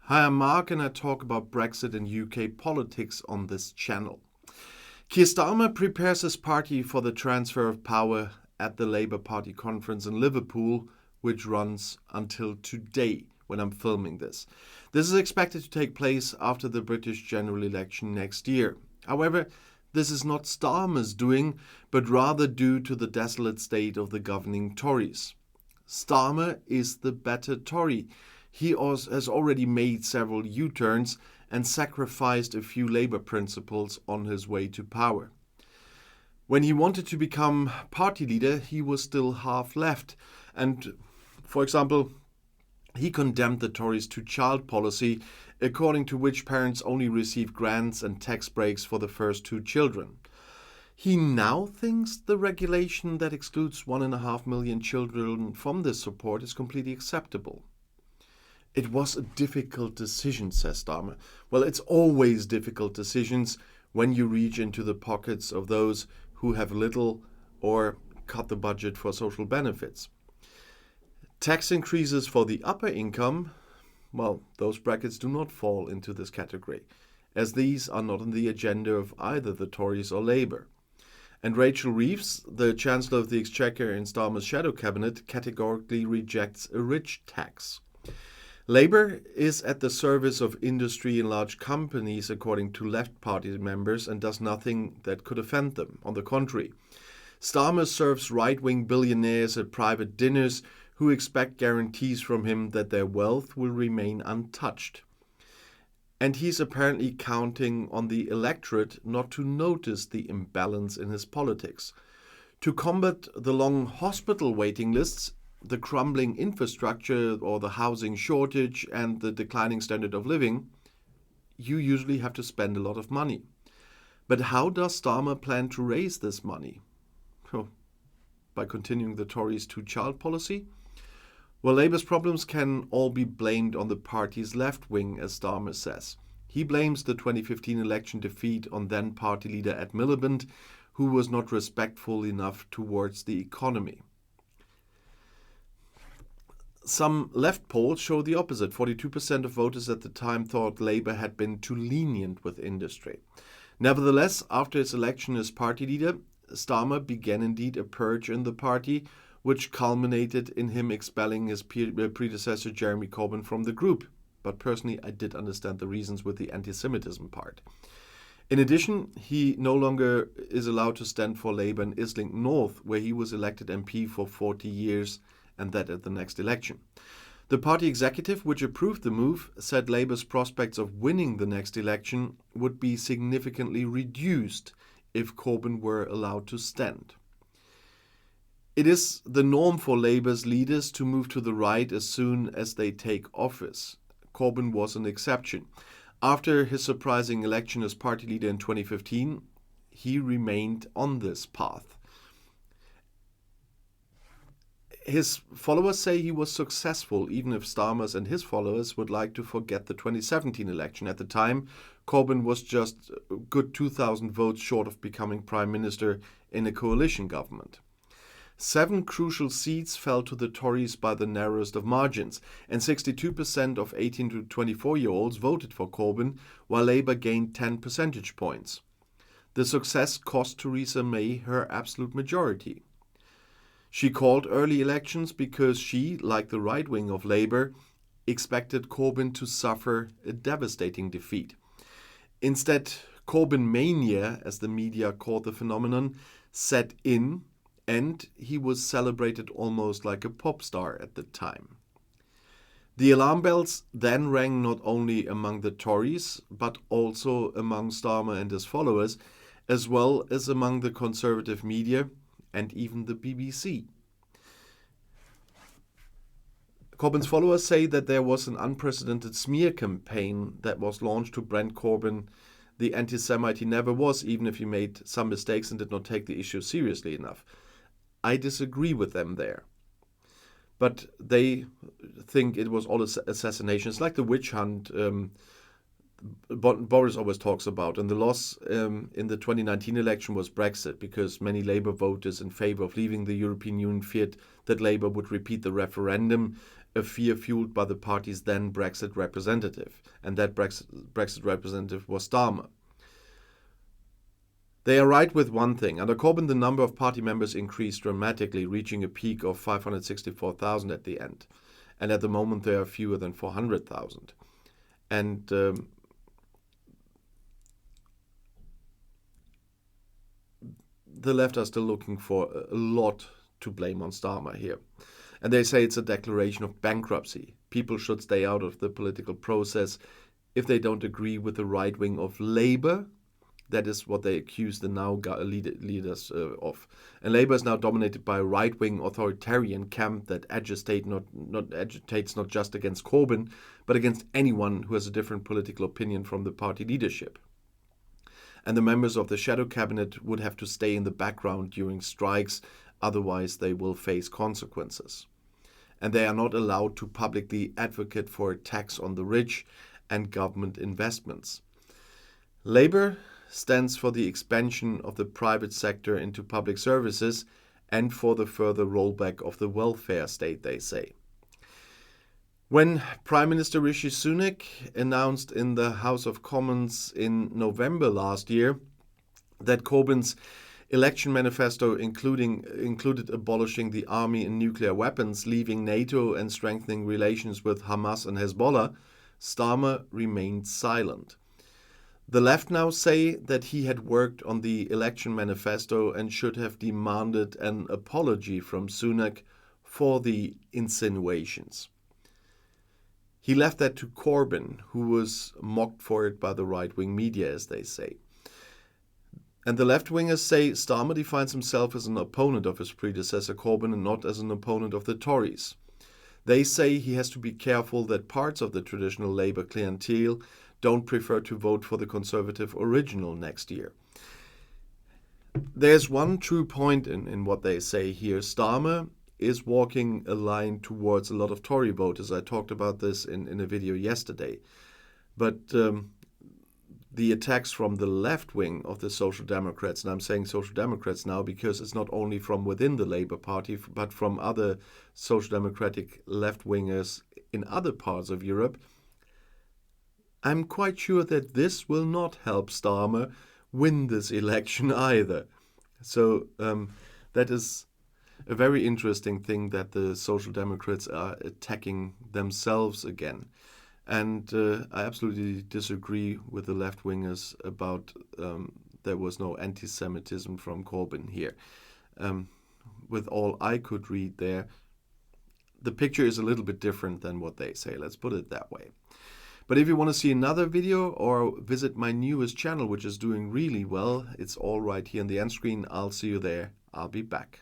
Hi, I'm Marc and I talk about Brexit and UK politics on this channel. Keir Starmer prepares his party for the transfer of power at the Labour Party conference in Liverpool, which runs until today when I'm filming this. This is expected to take place after the British general election next year. However, this is not Starmer's doing, but rather due to the desolate state of the governing Tories. Starmer is the better Tory. He has already made several U-turns and sacrificed a few Labour principles on his way to power. When he wanted to become party leader, he was still half left. And, for example, he condemned the Tories' two-child policy, according to which parents only receive grants and tax breaks for the first two children. He now thinks the regulation that excludes 1.5 million children from this support is completely acceptable. It was a difficult decision, says Starmer. Well, it's always difficult decisions when you reach into the pockets of those who have little or cut the budget for social benefits. Tax increases for the upper income, well, those brackets do not fall into this category, as these are not on the agenda of either the Tories or Labour. And Rachel Reeves, the Chancellor of the Exchequer in Starmer's shadow cabinet, categorically rejects a rich tax. Labour is at the service of industry and large companies, according to Left Party members, and does nothing that could offend them. On the contrary, Starmer serves right-wing billionaires at private dinners who expect guarantees from him that their wealth will remain untouched. And he's apparently counting on the electorate not to notice the imbalance in his politics. To combat the long hospital waiting lists, the crumbling infrastructure or the housing shortage and the declining standard of living, you usually have to spend a lot of money. But how does Starmer plan to raise this money? By continuing the Tories' two-child policy? Well, Labour's problems can all be blamed on the party's left wing, as Starmer says. He blames the 2015 election defeat on then party leader Ed Miliband, who was not respectful enough towards the economy. Some left polls show the opposite. 42% of voters at the time thought Labour had been too lenient with industry. Nevertheless, after his election as party leader, Starmer began indeed a purge in the party, which culminated in him expelling his predecessor Jeremy Corbyn from the group. But personally, I did understand the reasons with the anti-Semitism part. In addition, he no longer is allowed to stand for Labour in Islington North, where he was elected MP for 40 years, and that at the next election. The party executive, which approved the move, said Labour's prospects of winning the next election would be significantly reduced if Corbyn were allowed to stand. It is the norm for Labour's leaders to move to the right as soon as they take office. Corbyn was an exception. After his surprising election as party leader in 2015, he remained on this path. His followers say he was successful, even if Starmer's and his followers would like to forget the 2017 election. At the time, Corbyn was just a good 2,000 votes short of becoming Prime Minister in a coalition government. 7 crucial seats fell to the Tories by the narrowest of margins, and 62% of 18 to 24-year-olds voted for Corbyn, while Labour gained 10 percentage points. The success cost Theresa May her absolute majority. She called early elections because she, like the right wing of Labour, expected Corbyn to suffer a devastating defeat. Instead, Corbyn mania, as the media called the phenomenon, set in, and he was celebrated almost like a pop star at the time. The alarm bells then rang not only among the Tories, but also among Starmer and his followers, as well as among the conservative media and even the BBC. Corbyn's followers say that there was an unprecedented smear campaign that was launched to brand Corbyn the anti-Semite he never was, even if he made some mistakes and did not take the issue seriously enough. I disagree with them there. But they think it was all assassinations, like the witch hunt Boris always talks about. And the loss in the 2019 election was Brexit, because many Labour voters in favour of leaving the European Union feared that Labour would repeat the referendum a fear fueled by the party's then Brexit representative, and that Brexit representative was Starmer. They are right with one thing. Under Corbyn, the number of party members increased dramatically, reaching a peak of 564,000 at the end. And at the moment, there are fewer than 400,000. And the left are still looking for a lot to blame on Starmer here. And they say it's a declaration of bankruptcy. People should stay out of the political process if they don't agree with the right wing of Labour. That is what they accuse the now leaders of. And Labour is now dominated by a right-wing authoritarian camp that agitates not just against Corbyn, but against anyone who has a different political opinion from the party leadership. And the members of the shadow cabinet would have to stay in the background during strikes, otherwise they will face consequences. And they are not allowed to publicly advocate for a tax on the rich and government investments. Labour stands for the expansion of the private sector into public services and for the further rollback of the welfare state, they say. When Prime Minister Rishi Sunak announced in the House of Commons in November last year that Corbyn's election manifesto included abolishing the army and nuclear weapons, leaving NATO and strengthening relations with Hamas and Hezbollah, Starmer remained silent. The left now say that he had worked on the election manifesto and should have demanded an apology from Sunak for the insinuations. He left that to Corbyn, who was mocked for it by the right-wing media, as they say. And the left-wingers say Starmer defines himself as an opponent of his predecessor Corbyn and not as an opponent of the Tories. They say he has to be careful that parts of the traditional Labour clientele don't prefer to vote for the Conservative original next year. There's one true point in what they say here. Starmer is walking a line towards a lot of Tory voters. I talked about this in a video yesterday. But the attacks from the left wing of the Social Democrats, and I'm saying Social Democrats now because it's not only from within the Labour Party, but from other Social Democratic left-wingers in other parts of Europe, I'm quite sure that this will not help Starmer win this election either. So that is a very interesting thing that the Social Democrats are attacking themselves again. And I absolutely disagree with the left-wingers about there was no anti-Semitism from Corbyn here. With all I could read there, the picture is a little bit different than what they say. Let's put it that way. But if you want to see another video or visit my newest channel, which is doing really well, it's all right here on the end screen. I'll see you there. I'll be back.